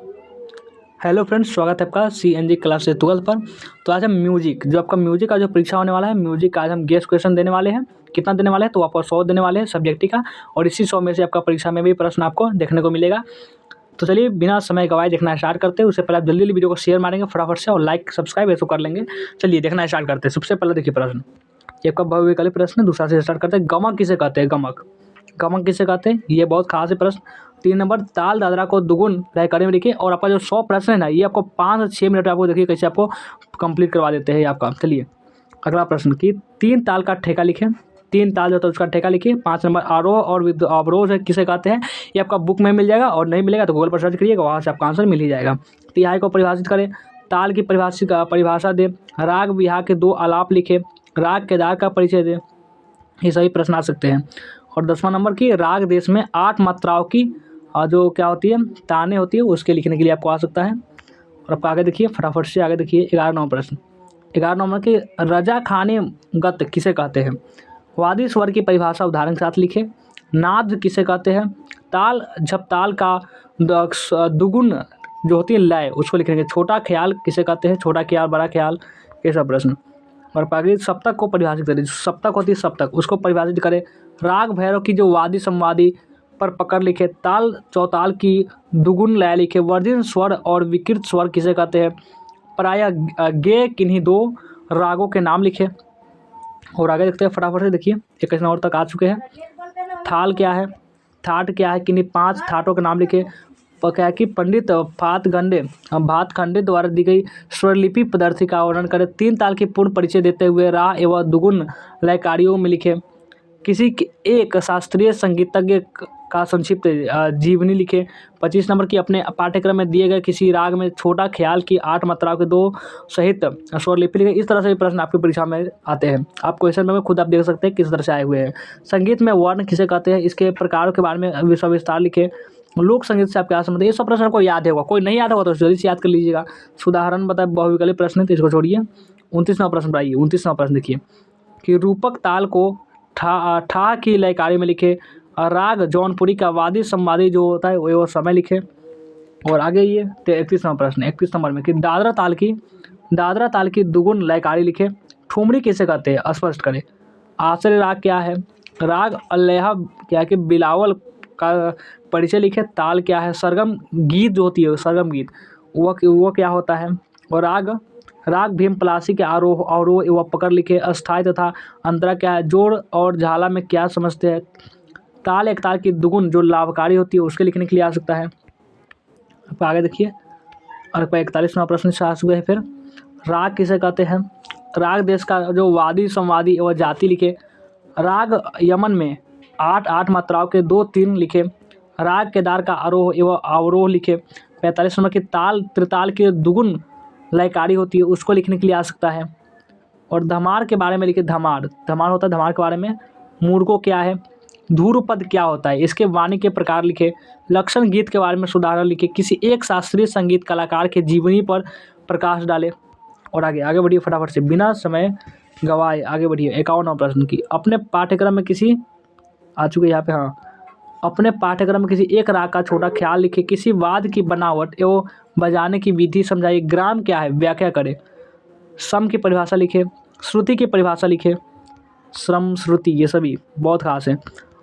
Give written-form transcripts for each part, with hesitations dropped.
Hello friends, स्वागत है आपका CNG क्लास से 12 पर। तो आज हम म्यूजिक जो आपका म्यूजिक का जो परीक्षा होने वाला है, म्यूजिक का आज हम गेस्ट क्वेश्चन देने वाले हैं। कितना देने वाले हैं? तो आपको 100 देने वाले हैं सब्जेक्ट का, और इसी 100 में से आपका परीक्षा में भी प्रश्न आपको देखने को मिलेगा। तो चलिए बिना समय गवाए देखना स्टार्ट करते हैं। उससे पहले आप जल्दी जल्दी वीडियो को शेयर मारेंगे फटाफट से, और लाइक सब्सक्राइब ऐसे कर लेंगे। चलिए देखना स्टार्ट करते हैं। सबसे पहले देखिए प्रश्न, ये आपका बहुविकल्पी प्रश्न है। दूसरा से स्टार्ट करते हैं। गमक किसे कहते हैं? गमक गमक किसे कहते हैं? ये बहुत खास है प्रश्न। 3 नंबर, ताल दादरा को दुगुन लयकारे में लिखिए। और आपका जो 100 प्रश्न है ना, ये आपको 5 से 6 मिनट में आपको देखिए कैसे आपको कंप्लीट करवा देते हैं आपका। चलिए अगला प्रश्न कि 3 ताल का ठेका लिखें। 3 ताल जो होता है उसका ठेका लिखिए। 5 नंबर, आरोह और अवरोह है किसे कहते हैं? ये आपका बुक में मिल जाएगा, और नहीं मिलेगा तो गूगल पर सर्च करिएगा, वहाँ से आपका आंसर मिल ही जाएगा। तिहाई को परिभाषित करें। ताल की परिभाषा दे। राग बिहार के 2 आलाप लिखे। राग केदार का परिचय दे। ये सभी प्रश्न आ सकते हैं। और 10वां नंबर की राग देश में 8 मात्राओं की जो क्या होती है, ताने होती है, उसके लिखने के लिए आपको आ सकता है। और आपको आगे देखिए, फटाफट से आगे देखिए 11 नंबर प्रश्न। 11 नंबर की रजा खाने गत किसे कहते हैं? वादी स्वर की परिभाषा उदाहरण के साथ लिखे। नाद किसे कहते हैं? ताल झपताल का दुगुन जो होती है लय, उसको लिखेंगे। छोटा ख्याल किसे कहते हैं? छोटा ख्याल, बड़ा ख्याल, ये सब प्रश्न। और आगे सप्तक को परिभाषित करें। जो सप्तक होती है सप्तक, उसको परिभाषित करें। राग भैरव की जो वादी संवादी पर पकड़ लिखे। ताल चौताल की दुगुन लय लिखे। वर्जित स्वर और विकृत स्वर किसे कहते हैं? प्रायः गे किन्हीं 2 रागों के नाम लिखे। और आगे देखते हैं फटाफट से, देखिए 21 नंबर तक आ चुके हैं। थाल क्या है? थाट क्या है? किन्हीं 5 ठाटों के नाम लिखे। क्या है कि पंडित भातखंडे द्वारा दी गई स्वरलिपि पद्धति का वर्णन करें। 3 ताल की पूर्ण परिचय देते हुए राग एवं दुगुन लयकारियों में लिखे। किसी एक शास्त्रीय संगीतज्ञ का संक्षिप्त जीवनी लिखे। 25 नंबर की अपने पाठ्यक्रम में दिए गए किसी राग में छोटा ख्याल की 8 मात्राओं के 2 सहित स्वरलिपि लिखे। इस तरह से प्रश्न आपकी परीक्षा में आते हैं। आप क्वेश्चन में खुद आप देख सकते हैं किस तरह से आए हुए हैं। संगीत में वर्ण किसे कहते हैं? इसके प्रकारों के बारे में सविस्तार लिखे। लोक संगीत से आप क्या समझते हैं? ये सब प्रश्न आपको याद होगा। कोई नहीं याद होगा तो जल्दी से याद कर लीजिएगा। सुधारण बताए बहुविकल्पी प्रश्न है, तो इसको छोड़िए। 29वां प्रश्न बताइए। 29वां प्रश्न देखिए कि रूपक ताल को ठा की लयकारी में लिखे। राग जौनपुरी का वादी संवादी जो होता है वो समय लिखे। और आगे ये 31वां प्रश्न, 31 नंबर में कि दादरा ताल की दुगुन लयकारी लिखे। ठुमरी किसे कहते हैं? स्पष्ट करें। आश्रय राग क्या है? राग अल्लाह क्या है कि बिलावल का परिचय लिखे। ताल क्या है? सरगम गीत जो होती है, सरगम गीत, वो क्या होता है? और राग भीम पलासी के आरोह अवरोह एवं पकड़ लिखे। अस्थाई तथा अंतरा क्या है? जोड़ और झाला में क्या समझते हैं? ताल एक ताल की दुगुन जो लाभकारी होती है उसके लिखने के लिए आ सकता है। आप आगे देखिए। और 41वां प्रश्न से हुए है। फिर राग किसे कहते हैं? राग देश का जो वादी संवादी एवं जाति लिखे। राग यमन में 8 मात्राओं के 2-3 लिखे। राग केदार का आरोह एवं अवरोह लिखे। 45 नंबर की ताल त्रिताल की दुगुन लयकारी होती है, उसको लिखने के लिए आ सकता है। और धमार के बारे में लिखे। धमार होता है, धमार के बारे में। मूर्खों क्या है? धूरपद क्या होता है? इसके वाणी के प्रकार लिखे। लक्षण गीत के बारे में सुधारण लिखे। किसी एक शास्त्रीय संगीत कलाकार के जीवनी पर प्रकाश डाले। और आगे बढ़िए फटाफट से बिना समय गवाए आगे बढ़िए। 51वां प्रश्न की अपने पाठ्यक्रम में किसी आ चुके यहाँ पे, हाँ, अपने पाठ्यक्रम में किसी एक राग का छोटा ख्याल लिखे। किसी वाद की बनावट एवं बजाने की विधि समझाइए। ग्राम क्या है? व्याख्या करें। सम की परिभाषा लिखे। श्रुति की परिभाषा लिखे। श्रम श्रुति ये सभी बहुत खास है।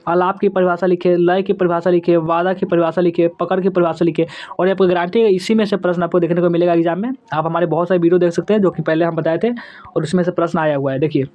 आलाप की परिभाषा लिखे। लय की परिभाषा लिखे। वादा की परिभाषा लिखे। पकड़ की परिभाषा लिखे। और ये आपको गारंटी है इसी में से प्रश्न आपको देखने को मिलेगा एग्जाम में। आप हमारे बहुत सारे वीडियो देख सकते हैं जो कि पहले हम बताए थे, और उसमें से प्रश्न आया हुआ है। देखिए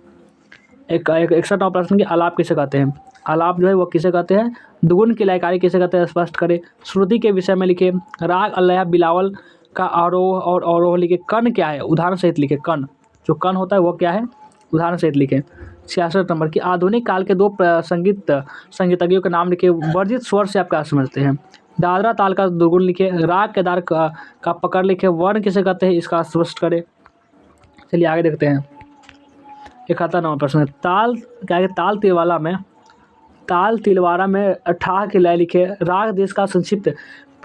61वां प्रश्न की आलाप किसे कहते हैं? आलाप जो है वो किसे कहते हैं? दुगुन की लयकारी किसे कहते हैं? स्पष्ट करें। श्रुति के विषय में लिखे। राग अल्लाह बिलावल का आरोह और अवरोह लिखे। कर्ण क्या है? उदाहरण सहित लिखे। कर्ण जो कर्ण होता है वो क्या है? उदाहरण सहित लिखे। 66 नंबर की आधुनिक काल के 2 संगीतज्ञों के नाम लिखे। वर्जित स्वर से आप क्या समझते हैं? दादरा ताल का दुगुन लिखे। राग केदार का पकड़ लिखे। वर्ण किसे कहते हैं? इसका स्पष्ट करें। चलिए आगे देखते हैं। 71वां प्रश्न, ताल क्या है? ताल तिलवारा में ठा की लय लिखे। राग देश का संक्षिप्त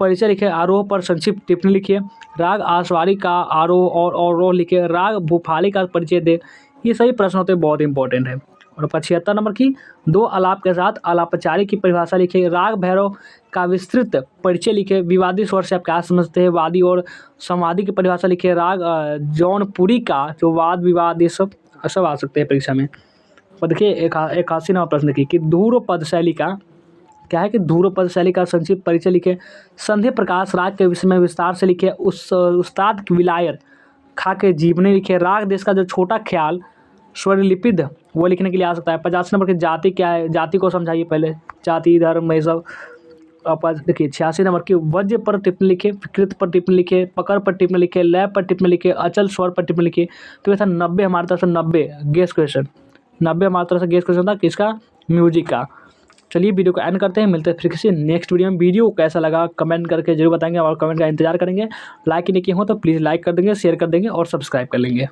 परिचय लिखे। आरोह पर संक्षिप्त टिप्पणी लिखिए। राग आसवारी का आरोह और अवरोह लिखे। राग भूपाली का परिचय दे। ये सभी प्रश्न होते हैं, बहुत इंपॉर्टेंट है। और 75 नंबर की, दो आलाप के साथ आलापचारी की परिभाषा लिखिए। राग भैरव का विस्तृत परिचय लिखिए। विवादी स्वर से आप क्या समझते हैं? वादी और संवादी की परिभाषा लिखिए। राग जौनपुरी का जो वाद विवाद ये सब आ सकते हैं परीक्षा में। और देखिए 81 नंबर प्रश्न की कि ध्रुपद शैली का क्या है कि ध्रुपद शैली का संक्षिप्त परिचय लिखे। संध्या प्रकाश राग के विषय में विस्तार से लिखे। उस्ताद की विलायत खा के जीवनी लिखे। राग देश का जो छोटा ख्याल स्वरलिपिद वो लिखने के लिए आ सकता है। 50 नंबर की जाति क्या है? जाति को समझाइए पहले, जाति धर्म ये सब। देखिए 86 नंबर की वज्र पर टिप्पणी लिखे, कृत पर टिप्पणी लिखे, पकड़ पर टिप्पणी लिखे, लय पर टिप्पणी लिखे, अचल स्वर पर टिप्पणी लिखे। तो ये था 90 हमारी तरफ से 90 गेस क्वेश्चन। 90 हमारी तरफ से गेस क्वेश्चन था किसका? म्यूजिक का। चलिए वीडियो को एंड करते हैं, मिलते हैं फिर किसी नेक्स्ट वीडियो में। वीडियो कैसा लगा कमेंट करके जरूर बताएंगे और कमेंट का इंतजार करेंगे। लाइक नहीं किए हो तो प्लीज़ लाइक कर देंगे, शेयर कर देंगे और सब्सक्राइब कर लेंगे।